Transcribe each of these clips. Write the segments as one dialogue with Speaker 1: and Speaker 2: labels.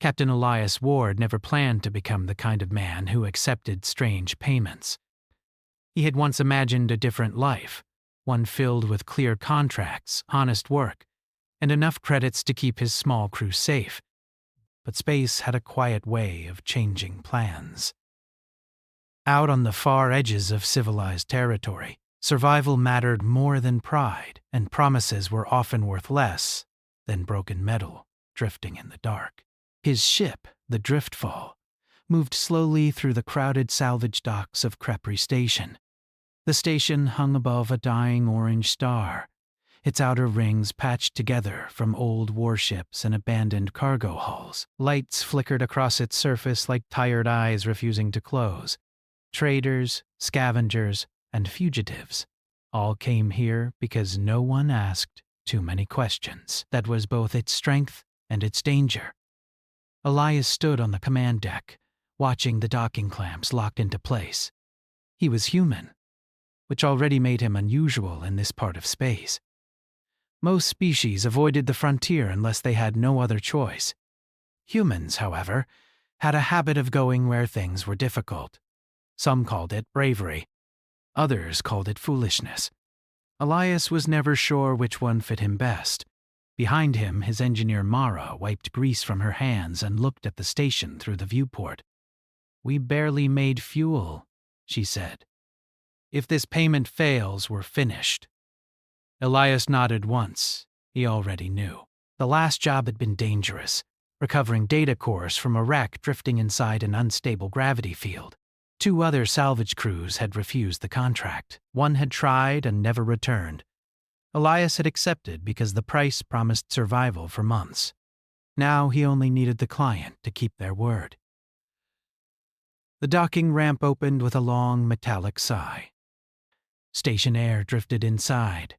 Speaker 1: Captain Elias Ward never planned to become the kind of man who accepted strange payments. He had once imagined a different life, one filled with clear contracts, honest work, and enough credits to keep his small crew safe. But space had a quiet way of changing plans. Out on the far edges of civilized territory, survival mattered more than pride, and promises were often worth less than broken metal drifting in the dark. His ship, the Driftfall, moved slowly through the crowded salvage docks of Crepri Station. The station hung above a dying orange star, its outer rings patched together from old warships and abandoned cargo hulls. Lights flickered across its surface like tired eyes refusing to close. Traders, scavengers, and fugitives all came here because no one asked too many questions. That was both its strength and its danger. Elias stood on the command deck, watching the docking clamps locked into place. He was human, which already made him unusual in this part of space. Most species avoided the frontier unless they had no other choice. Humans, however, had a habit of going where things were difficult. Some called it bravery. Others called it foolishness. Elias was never sure which one fit him best. Behind him, his engineer Mara wiped grease from her hands and looked at the station through the viewport. "We barely made fuel," she said. "If this payment fails, we're finished." Elias nodded once. He already knew. The last job had been dangerous, recovering data cores from a wreck drifting inside an unstable gravity field. 2 other salvage crews had refused the contract. One had tried and never returned. Elias had accepted because the price promised survival for months. Now he only needed the client to keep their word. The docking ramp opened with a long metallic sigh. Station air drifted inside,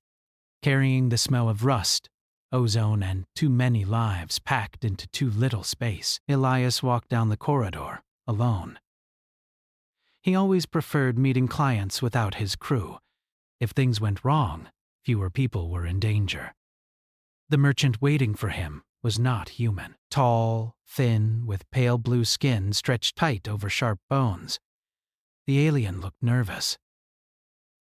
Speaker 1: carrying the smell of rust, ozone, and too many lives packed into too little space. Elias walked down the corridor, alone. He always preferred meeting clients without his crew. If things went wrong, fewer people were in danger. The merchant waiting for him was not human. Tall, thin, with pale blue skin stretched tight over sharp bones. The alien looked nervous.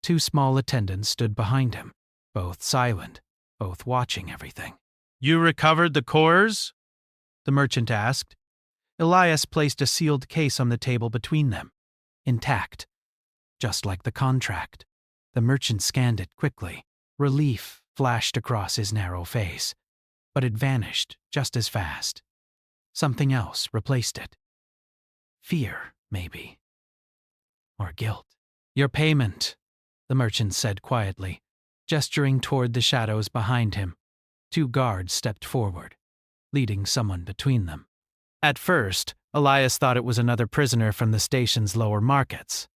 Speaker 1: 2 small attendants stood behind him, both silent, both watching everything. "You recovered the cores?" the merchant asked. Elias placed a sealed case on the table between them. Intact, just like the contract. The merchant scanned it quickly. Relief flashed across his narrow face, but it vanished just as fast. Something else replaced it. Fear, maybe. Or guilt. "Your payment," the merchant said quietly, gesturing toward the shadows behind him. 2 guards stepped forward, leading someone between them. At first, Elias thought it was another prisoner from the station's lower markets.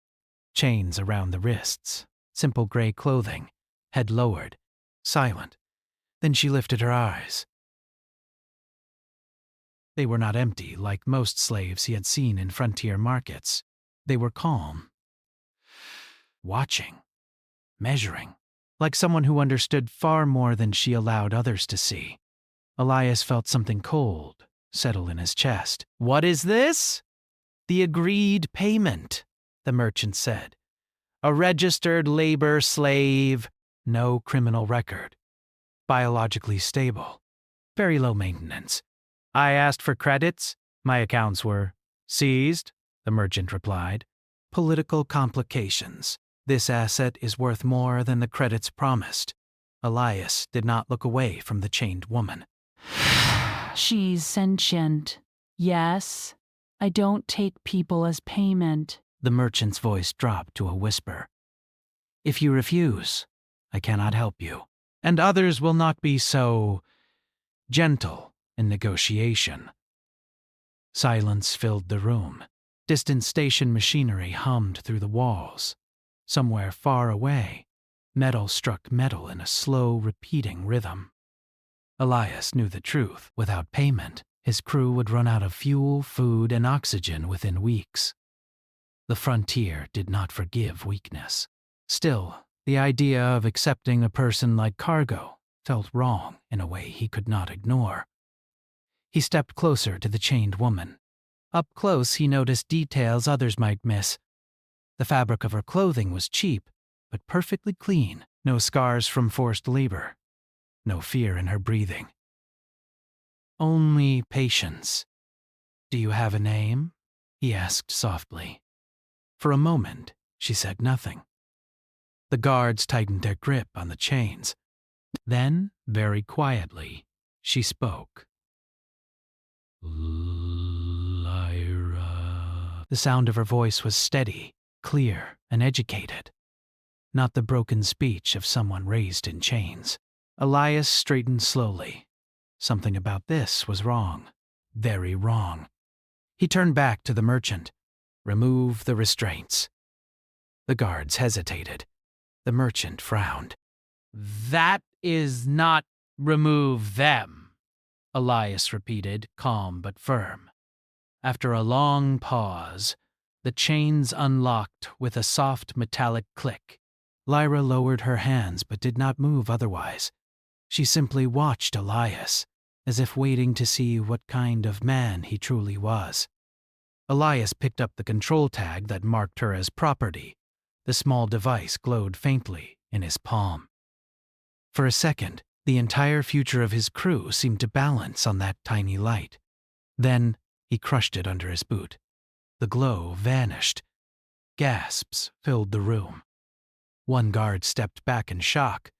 Speaker 1: Chains around the wrists, simple gray clothing, head lowered, silent. Then she lifted her eyes. They were not empty like most slaves he had seen in frontier markets. They were calm. Watching. Measuring. Like someone who understood far more than she allowed others to see. Elias felt something cold settle in his chest. "What is this?" "The agreed payment," the merchant said. "A registered labor slave, no criminal record. Biologically stable. Very low maintenance. I asked for credits. My accounts were seized," the merchant replied. "Political complications. This asset is worth more than the credits promised." Elias did not look away from the chained woman.
Speaker 2: "She's sentient. Yes, I don't take people as payment."
Speaker 1: The merchant's voice dropped to a whisper. "If you refuse, I cannot help you. And others will not be so gentle in negotiation." Silence filled the room. Distant station machinery hummed through the walls. Somewhere far away, metal struck metal in a slow, repeating rhythm. Elias knew the truth. Without payment, his crew would run out of fuel, food, and oxygen within weeks. The frontier did not forgive weakness. Still, the idea of accepting a person like cargo felt wrong in a way he could not ignore. He stepped closer to the chained woman. Up close, he noticed details others might miss. The fabric of her clothing was cheap, but perfectly clean. No scars from forced labor. No fear in her breathing. Only patience. "Do you have a name?" he asked softly. For a moment, she said nothing. The guards tightened their grip on the chains. Then, very quietly, she spoke. "Lyra." The sound of her voice was steady, clear, and educated. Not the broken speech of someone raised in chains. Elias straightened slowly. Something about this was wrong. Very wrong. He turned back to the merchant. "Remove the restraints." The guards hesitated. The merchant frowned. "That is not remove them," Elias repeated, calm but firm. After a long pause, the chains unlocked with a soft metallic click. Lyra lowered her hands but did not move otherwise. She simply watched Elias, as if waiting to see what kind of man he truly was. Elias picked up the control tag that marked her as property. The small device glowed faintly in his palm. For a second, the entire future of his crew seemed to balance on that tiny light. Then he crushed it under his boot. The glow vanished. Gasps filled the room. One guard stepped back in shock.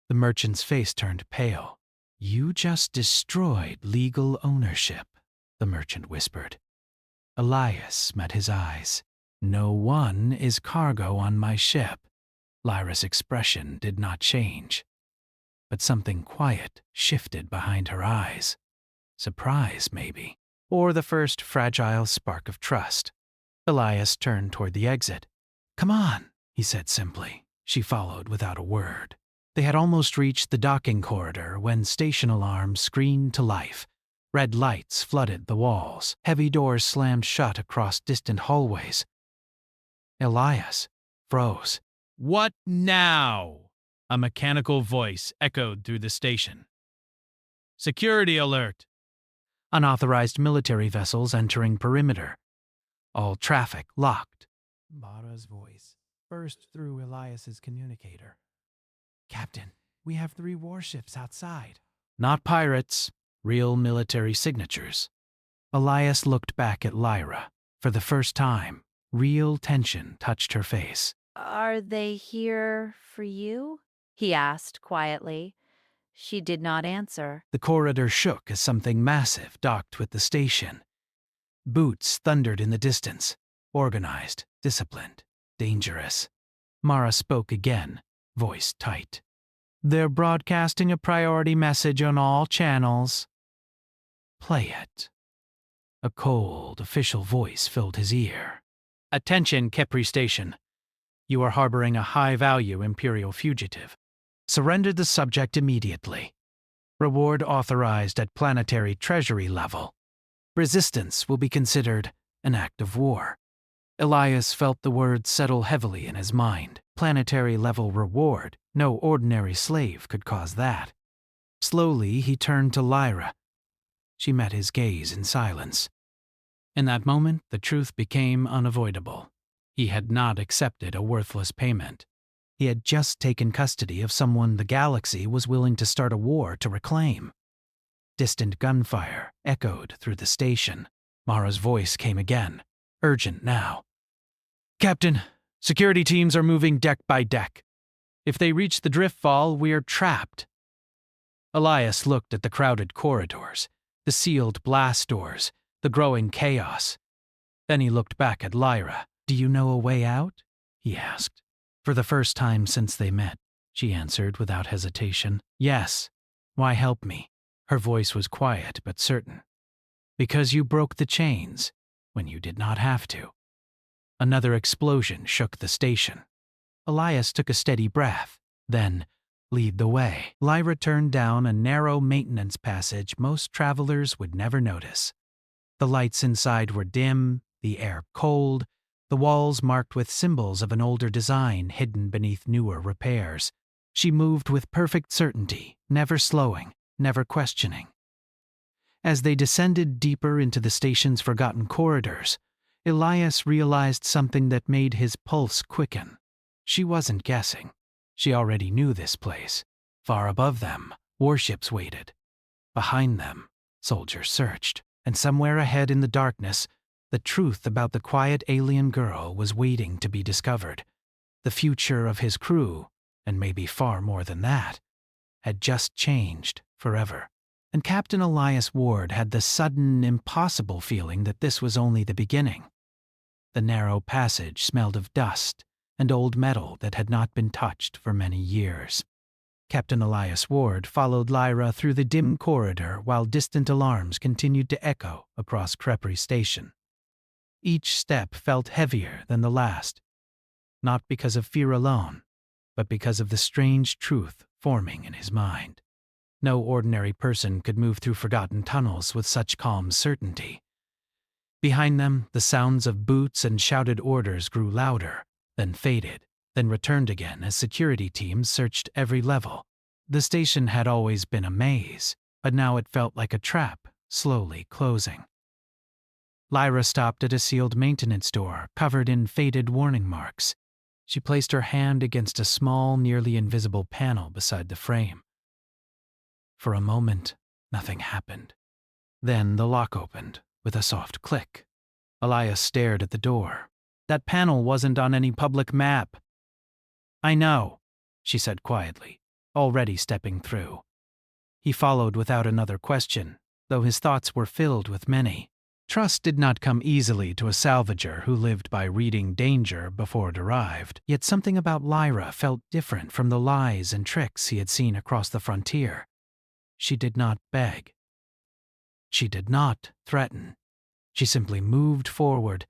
Speaker 1: The merchant's face turned pale. "You just destroyed legal ownership," the merchant whispered. Elias met his eyes. "No one is cargo on my ship." Lyra's expression did not change. But something quiet shifted behind her eyes. Surprise, maybe. Or the first fragile spark of trust. Elias turned toward the exit. "Come on," he said simply. She followed without a word. They had almost reached the docking corridor when station alarms screamed to life. Red lights flooded the walls. Heavy doors slammed shut across distant hallways. Elias froze. "What now?" A mechanical voice echoed through the station. "Security alert." Unauthorized military vessels entering perimeter. All traffic locked. Mara's voice burst through Elias's communicator. "Captain, we have 3 warships outside." Not pirates, real military signatures. Elias looked back at Lyra. For the first time, real tension touched her face.
Speaker 3: "Are they here for you?" he asked quietly. She did not answer.
Speaker 1: The corridor shook as something massive docked with the station. Boots thundered in the distance, organized, disciplined, dangerous. Mara spoke again, voice tight. "They're broadcasting a priority message on all channels." "Play it." A cold, official voice filled his ear. "Attention, Kepri Station. You are harboring a high-value Imperial fugitive. Surrender the subject immediately. Reward authorized at planetary treasury level. Resistance will be considered an act of war." Elias felt the words settle heavily in his mind. Planetary-level reward. No ordinary slave could cause that. Slowly, he turned to Lyra. She met his gaze in silence. In that moment, the truth became unavoidable. He had not accepted a worthless payment. He had just taken custody of someone the galaxy was willing to start a war to reclaim. Distant gunfire echoed through the station. Mara's voice came again, urgent now. "Captain, security teams are moving deck by deck. If they reach the driftfall, we're trapped." Elias looked at the crowded corridors, the sealed blast doors, the growing chaos. Then he looked back at Lyra. "Do you know a way out?" he asked. For the first time since they met, she answered without hesitation. "Yes. Why help me?" Her voice was quiet but certain. "Because you broke the chains when you did not have to." Another explosion shook the station. Elias took a steady breath. Then, "Lead the way." Lyra turned down a narrow maintenance passage most travelers would never notice. The lights inside were dim, the air cold, the walls marked with symbols of an older design hidden beneath newer repairs. She moved with perfect certainty, never slowing, never questioning. As they descended deeper into the station's forgotten corridors, Elias realized something that made his pulse quicken. She wasn't guessing. She already knew this place. Far above them, warships waited. Behind them, soldiers searched. And somewhere ahead in the darkness, the truth about the quiet alien girl was waiting to be discovered. The future of his crew, and maybe far more than that, had just changed forever. And Captain Elias Ward had the sudden, impossible feeling that this was only the beginning. The narrow passage smelled of dust and old metal that had not been touched for many years. Captain Elias Ward followed Lyra through the dim corridor while distant alarms continued to echo across Crepri Station. Each step felt heavier than the last, not because of fear alone, but because of the strange truth forming in his mind. No ordinary person could move through forgotten tunnels with such calm certainty. Behind them, the sounds of boots and shouted orders grew louder, then faded, then returned again as security teams searched every level. The station had always been a maze, but now it felt like a trap, slowly closing. Lyra stopped at a sealed maintenance door covered in faded warning marks. She placed her hand against a small, nearly invisible panel beside the frame. For a moment, nothing happened. Then the lock opened, with a soft click. Elias stared at the door. That panel wasn't on any public map. "I know," she said quietly, already stepping through. He followed without another question, though his thoughts were filled with many. Trust did not come easily to a salvager who lived by reading danger before it arrived, yet something about Lyra felt different from the lies and tricks he had seen across the frontier. She did not beg. She did not threaten. She simply moved forward,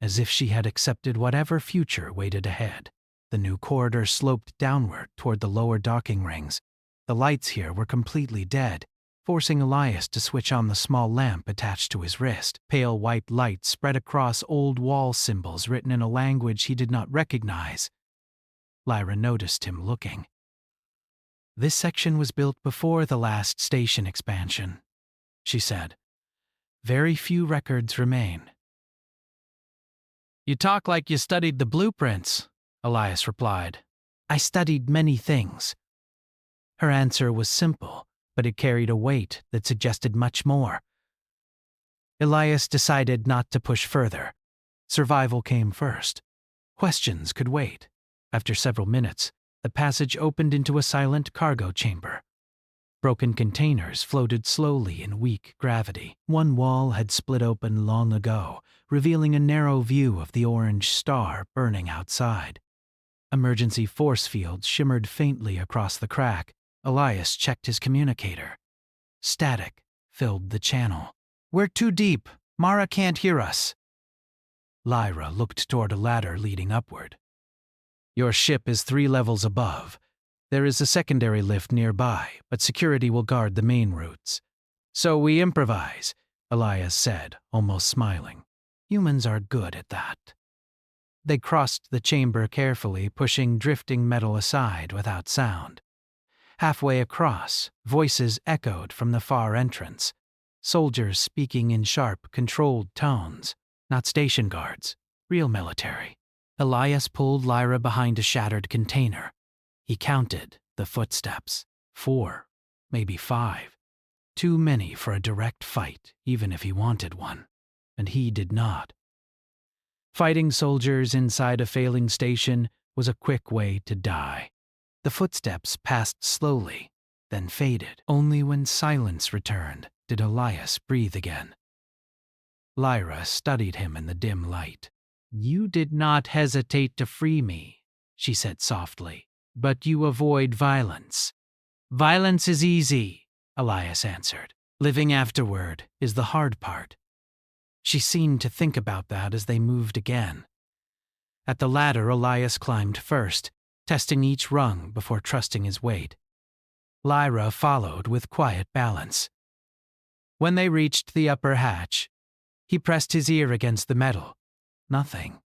Speaker 1: as if she had accepted whatever future waited ahead. The new corridor sloped downward toward the lower docking rings. The lights here were completely dead, forcing Elias to switch on the small lamp attached to his wrist. Pale white light spread across old wall symbols written in a language he did not recognize. Lyra noticed him looking. "This section was built before the last station expansion," she said. "Very few records remain." "You talk like you studied the blueprints," Elias replied. "I studied many things." Her answer was simple, but it carried a weight that suggested much more. Elias decided not to push further. Survival came first. Questions could wait. After several minutes, the passage opened into a silent cargo chamber. Broken containers floated slowly in weak gravity. One wall had split open long ago, revealing a narrow view of the orange star burning outside. Emergency force fields shimmered faintly across the crack. Elias checked his communicator. Static filled the channel. "We're too deep. Mara can't hear us." Lyra looked toward a ladder leading upward. "Your ship is 3 levels above. There is a secondary lift nearby, but security will guard the main routes." "So we improvise," Elias said, almost smiling. "Humans are good at that." They crossed the chamber carefully, pushing drifting metal aside without sound. Halfway across, voices echoed from the far entrance. Soldiers speaking in sharp, controlled tones. Not station guards, real military. Elias pulled Lyra behind a shattered container. He counted the footsteps. 4, maybe 5. Too many for a direct fight, even if he wanted one. And he did not. Fighting soldiers inside a failing station was a quick way to die. The footsteps passed slowly, then faded. Only when silence returned did Elias breathe again. Lyra studied him in the dim light. "You did not hesitate to free me," she said softly, "but you avoid violence." "Violence is easy," Elias answered. "Living afterward is the hard part." She seemed to think about that as they moved again. At the ladder, Elias climbed first, testing each rung before trusting his weight. Lyra followed with quiet balance. When they reached the upper hatch, he pressed his ear against the metal. Nothing.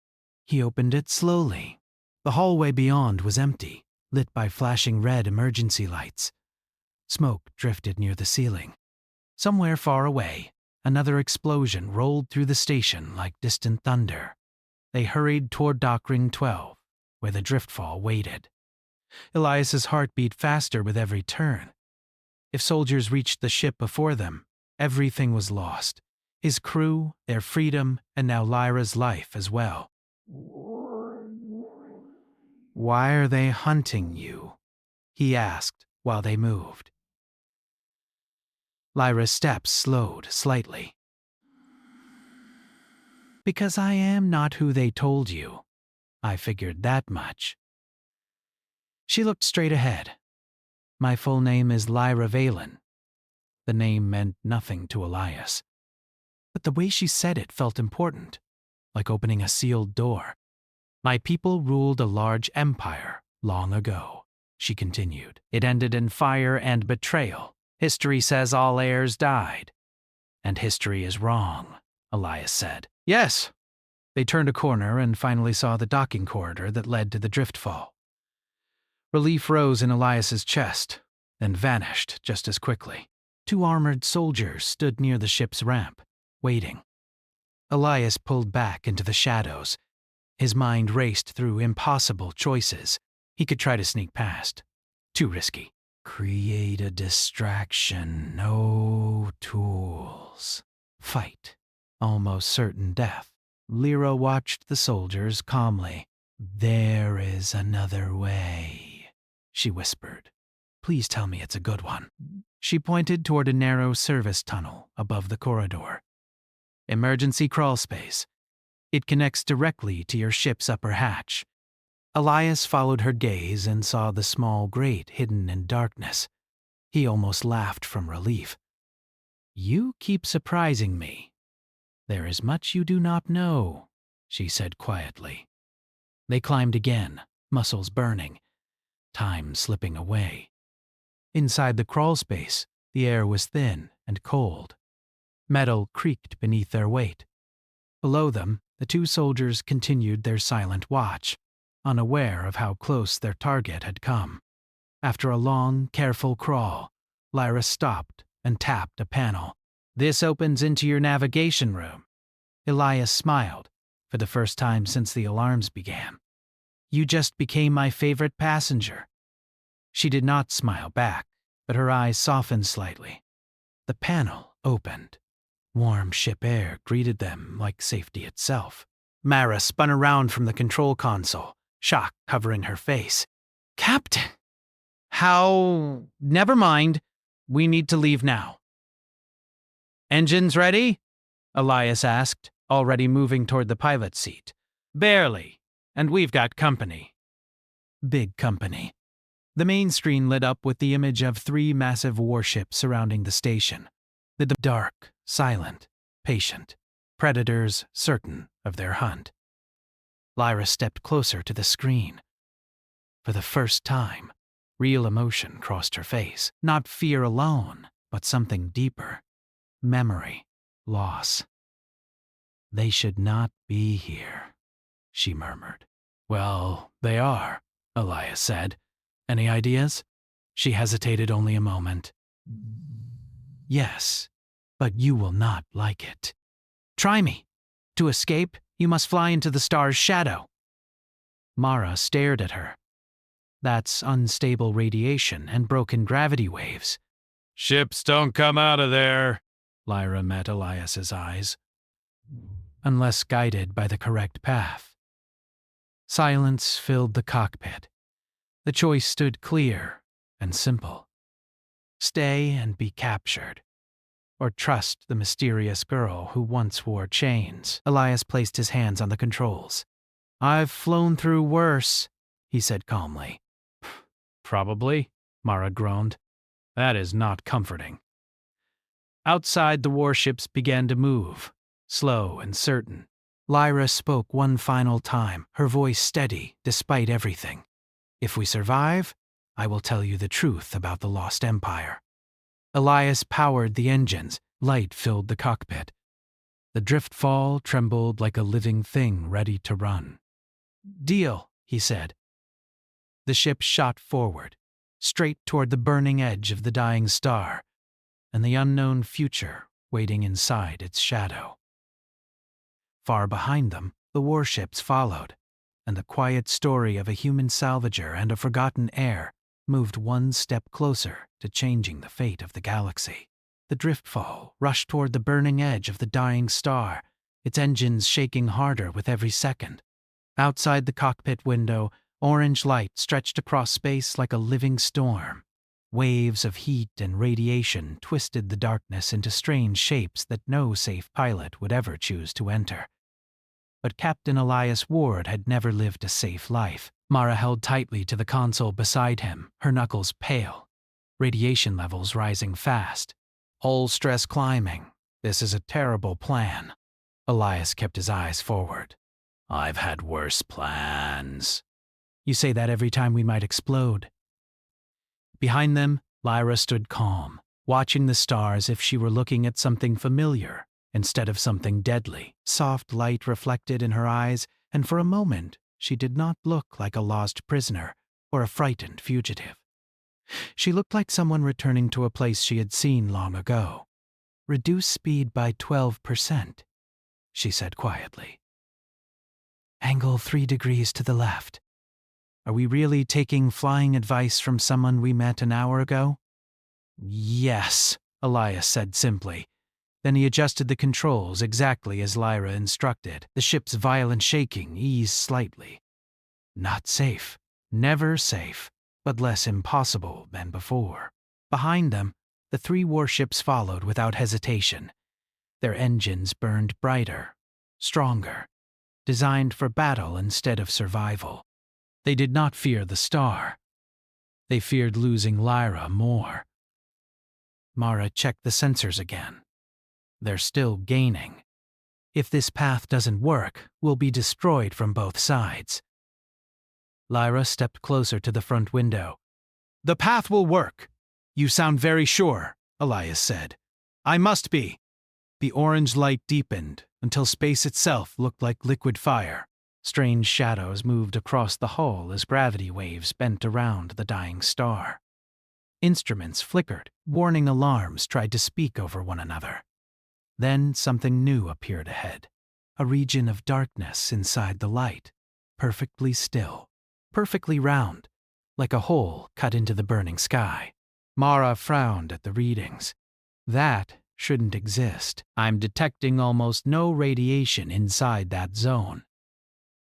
Speaker 1: He opened it slowly. The hallway beyond was empty, lit by flashing red emergency lights. Smoke drifted near the ceiling. Somewhere far away, another explosion rolled through the station like distant thunder. They hurried toward Dockring 12, where the driftfall waited. Elias's heart beat faster with every turn. If soldiers reached the ship before them, everything was lost. His crew, their freedom, and now Lyra's life as well. "Why are they hunting you?" he asked while they moved. Lyra's steps slowed slightly. "Because I am not who they told you. I figured that much." She looked straight ahead. "My full name is Lyra Valen." The name meant nothing to Elias. But the way she said it felt important, like opening a sealed door. "My people ruled a large empire long ago," she continued. "It ended in fire and betrayal. History says all heirs died." "And history is wrong," Elias said. "Yes." They turned a corner and finally saw the docking corridor that led to the driftfall. Relief rose in Elias's chest, then vanished just as quickly. 2 armored soldiers stood near the ship's ramp, waiting. Elias pulled back into the shadows. His mind raced through impossible choices. He could try to sneak past. Too risky. Create a distraction. No tools. Fight. Almost certain death. Lyra watched the soldiers calmly. "There is another way," she whispered. "Please tell me it's a good one." She pointed toward a narrow service tunnel above the corridor. "Emergency crawl space. It connects directly to your ship's upper hatch." Elias followed her gaze and saw the small grate hidden in darkness. He almost laughed from relief. "You keep surprising me. There is much you do not know," she said quietly. They climbed again, muscles burning, time slipping away. Inside the crawl space, the air was thin and cold. Metal creaked beneath their weight. Below them, the 2 soldiers continued their silent watch, unaware of how close their target had come. After a long, careful crawl, Lyra stopped and tapped a panel. "This opens into your navigation room." Elias smiled, for the first time since the alarms began. "You just became my favorite passenger." She did not smile back, but her eyes softened slightly. The panel opened. Warm ship air greeted them like safety itself. Mara spun around from the control console, shock covering her face. "Captain!" "How? Never mind. We need to leave now." "Engines ready?" Elias asked, already moving toward the pilot's seat. "Barely. And we've got company." Big company. The main screen lit up with the image of 3 massive warships surrounding the station. The dark, silent, patient. Predators certain of their hunt. Lyra stepped closer to the screen. For the first time, real emotion crossed her face. Not fear alone, but something deeper. Memory. Loss. "They should not be here," she murmured. "Well, they are," Elias said. "Any ideas?" She hesitated only a moment. "Yes, but you will not like it." "Try me. To escape, you must fly into the star's shadow." Mara stared at her. "That's unstable radiation and broken gravity waves." "Ships don't come out of there," Lyra met Elias's eyes. "Unless guided by the correct path." Silence filled the cockpit. The choice stood clear and simple. Stay and be captured, or trust the mysterious girl who once wore chains. Elias placed his hands on the controls. "I've flown through worse," he said calmly. "Probably," Mara groaned. "That is not comforting." Outside, the warships began to move, slow and certain. Lyra spoke one final time, her voice steady despite everything. "If we survive, I will tell you the truth about the Lost Empire." Elias powered the engines. Light filled the cockpit. The driftfall trembled like a living thing ready to run. "Deal," he said. The ship shot forward, straight toward the burning edge of the dying star, and the unknown future waiting inside its shadow. Far behind them, the warships followed, and the quiet story of a human salvager and a forgotten heir moved one step closer to changing the fate of the galaxy. The driftfall rushed toward the burning edge of the dying star, its engines shaking harder with every second. Outside the cockpit window, orange light stretched across space like a living storm. Waves of heat and radiation twisted the darkness into strange shapes that no safe pilot would ever choose to enter. But Captain Elias Ward had never lived a safe life. Mara held tightly to the console beside him, her knuckles pale. Radiation levels rising fast. Hull stress climbing. This is a terrible plan. Elias kept his eyes forward. I've had worse plans. You say that every time we might explode. Behind them, Lyra stood calm, watching the stars if she were looking at something familiar instead of something deadly. Soft light reflected in her eyes, and for a moment she did not look like a lost prisoner or a frightened fugitive. She looked like someone returning to a place she had seen long ago. Reduce speed by 12%, she said quietly. Angle 3 degrees to the left. Are we really taking flying advice from someone we met an hour ago? Yes, Elias said simply. Then he adjusted the controls exactly as Lyra instructed. The ship's violent shaking eased slightly. Not safe. Never safe, but less impossible than before. Behind them, the 3 warships followed without hesitation. Their engines burned brighter, stronger, designed for battle instead of survival. They did not fear the star. They feared losing Lyra more. Mara checked the sensors again. They're still gaining. If this path doesn't work, we'll be destroyed from both sides. Lyra stepped closer to the front window. The path will work. You sound very sure, Elias said. I must be. The orange light deepened until space itself looked like liquid fire. Strange shadows moved across the hull as gravity waves bent around the dying star. Instruments flickered, warning alarms tried to speak over one another. Then something new appeared ahead, a region of darkness inside the light, perfectly still, perfectly round, like a hole cut into the burning sky. Mara frowned at the readings. That shouldn't exist. I'm detecting almost no radiation inside that zone.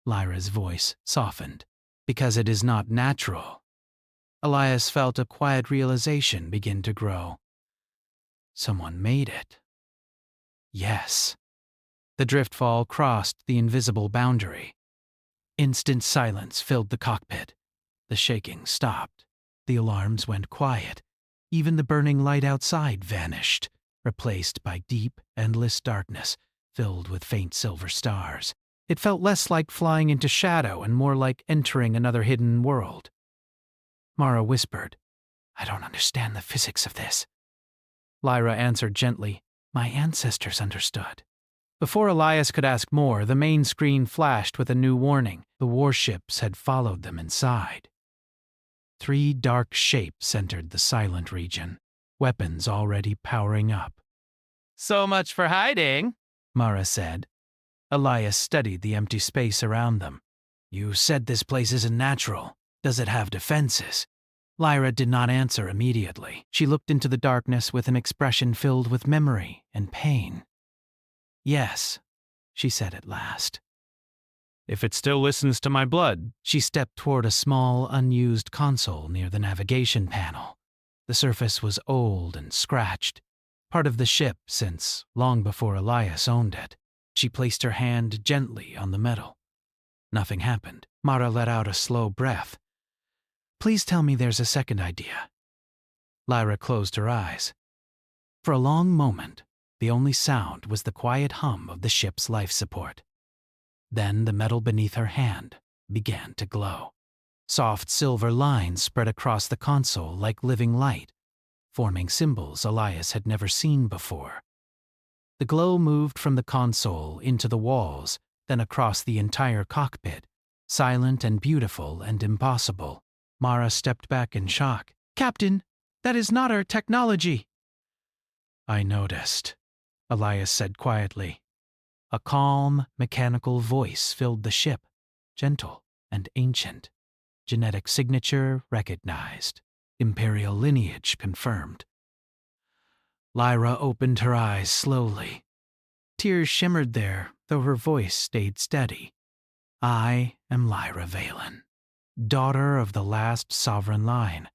Speaker 1: Lyra's voice softened. Because it is not natural. Elias felt a quiet realization begin to grow. Someone made it. Yes. The driftfall crossed the invisible boundary. Instant silence filled the cockpit. The shaking stopped. The alarms went quiet. Even the burning light outside vanished, replaced by deep, endless darkness filled with faint silver stars. It felt less like flying into shadow and more like entering another hidden world. Mara whispered, I don't understand the physics of this. Lyra answered gently, my ancestors understood. Before Elias could ask more, the main screen flashed with a new warning. The warships had followed them inside. 3 dark shapes entered the silent region, weapons already powering up. So much for hiding, Mara said. Elias studied the empty space around them. You said this place isn't natural. Does it have defenses? Lyra did not answer immediately. She looked into the darkness with an expression filled with memory and pain. Yes, she said at last. If it still listens to my blood. She stepped toward a small, unused console near the navigation panel. The surface was old and scratched, part of the ship since long before Elias owned it. She placed her hand gently on the metal. Nothing happened. Mara let out a slow breath. Please tell me there's a second idea. Lyra closed her eyes. For a long moment, the only sound was the quiet hum of the ship's life support. Then the metal beneath her hand began to glow. Soft silver lines spread across the console like living light, forming symbols Elias had never seen before. The glow moved from the console into the walls, then across the entire cockpit, silent and beautiful and impossible. Mara stepped back in shock. Captain, that is not our technology. I noticed, Elias said quietly. A calm, mechanical voice filled the ship, gentle and ancient. Genetic signature recognized. Imperial lineage confirmed. Lyra opened her eyes slowly. Tears shimmered there, though her voice stayed steady. I am Lyra Valen, daughter of the last sovereign line.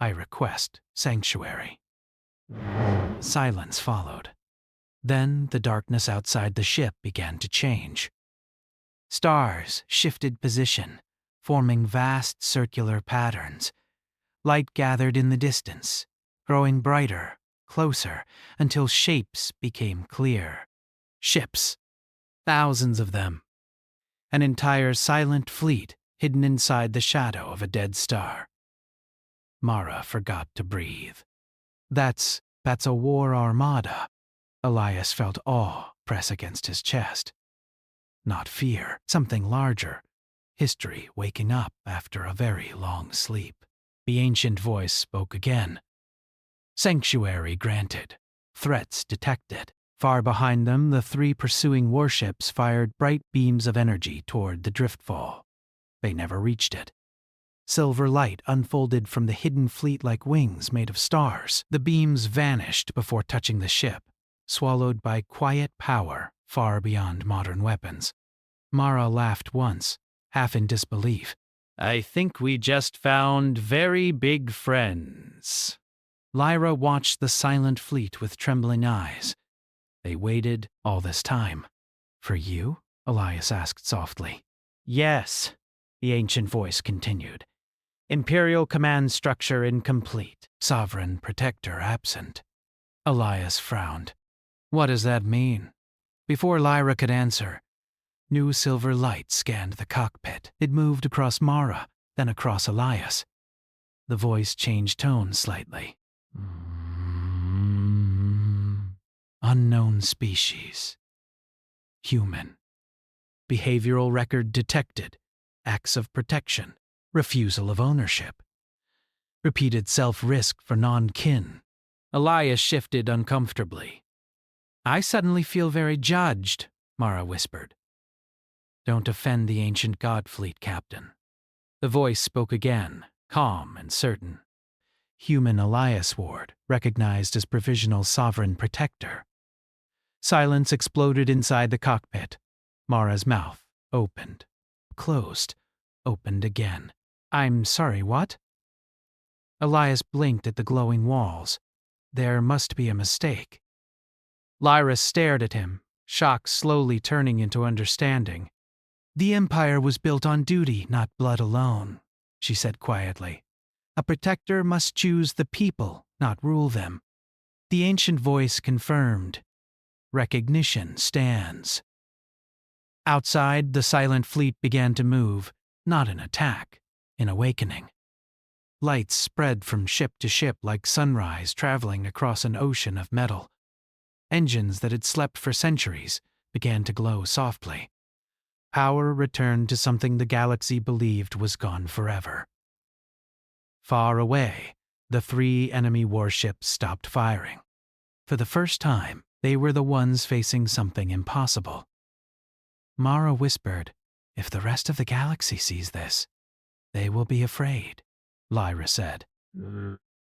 Speaker 1: I request sanctuary. Silence followed. Then the darkness outside the ship began to change. Stars shifted position, forming vast circular patterns. Light gathered in the distance, growing brighter, closer, until shapes became clear. Ships. Thousands of them. An entire silent fleet hidden inside the shadow of a dead star. Mara forgot to breathe. That's a war armada. Elias felt awe press against his chest. Not fear, something larger. History waking up after a very long sleep. The ancient voice spoke again. Sanctuary granted. Threats detected. Far behind them, the three pursuing warships fired bright beams of energy toward the driftfall. They never reached it. Silver light unfolded from the hidden fleet like wings made of stars. The beams vanished before touching the ship, swallowed by quiet power far beyond modern weapons. Mara laughed once, half in disbelief. I think we just found very big friends. Lyra watched the silent fleet with trembling eyes. They waited all this time. For you? Elias asked softly. Yes, the ancient voice continued. Imperial command structure incomplete. Sovereign protector absent. Elias frowned. What does that mean? Before Lyra could answer, new silver light scanned the cockpit. It moved across Mara, then across Elias. The voice changed tone slightly. Unknown species. Human. Behavioral record detected. Acts of protection. Refusal of ownership. Repeated self-risk for non-kin. Elias shifted uncomfortably. I suddenly feel very judged, Mara whispered. Don't offend the ancient god fleet, Captain. The voice spoke again, calm and certain. Human Elias Ward, recognized as provisional sovereign protector. Silence exploded inside the cockpit. Mara's mouth opened, closed, opened again. I'm sorry, what? Elias blinked at the glowing walls. There must be a mistake. Lyra stared at him, shock slowly turning into understanding. The Empire was built on duty, not blood alone, she said quietly. A protector must choose the people, not rule them. The ancient voice confirmed. Recognition stands. Outside, the silent fleet began to move, not in attack, in awakening. Lights spread from ship to ship like sunrise traveling across an ocean of metal. Engines that had slept for centuries began to glow softly. Power returned to something the galaxy believed was gone forever. Far away, the three enemy warships stopped firing. For the first time, they were the ones facing something impossible. Mara whispered, if the rest of the galaxy sees this, they will be afraid, Lyra said.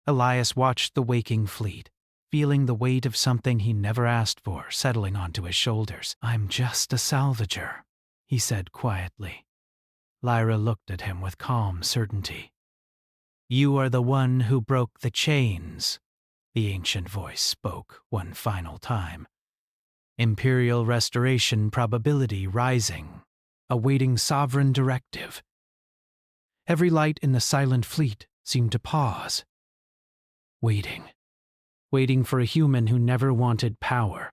Speaker 1: Elias watched the waking fleet, feeling the weight of something he never asked for settling onto his shoulders. I'm just a salvager, he said quietly. Lyra looked at him with calm certainty. You are the one who broke the chains, the ancient voice spoke one final time. Imperial restoration probability rising, awaiting sovereign directive. Every light in the silent fleet seemed to pause. Waiting for a human who never wanted power,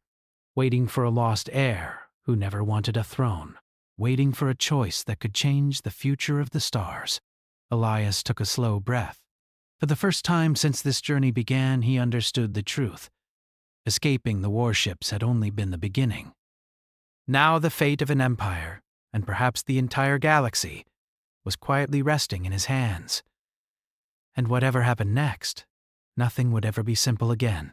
Speaker 1: waiting for a lost heir who never wanted a throne, waiting for a choice that could change the future of the stars. Elias took a slow breath. For the first time since this journey began, he understood the truth. Escaping the warships had only been the beginning. Now the fate of an empire, and perhaps the entire galaxy, was quietly resting in his hands. And whatever happened next, nothing would ever be simple again.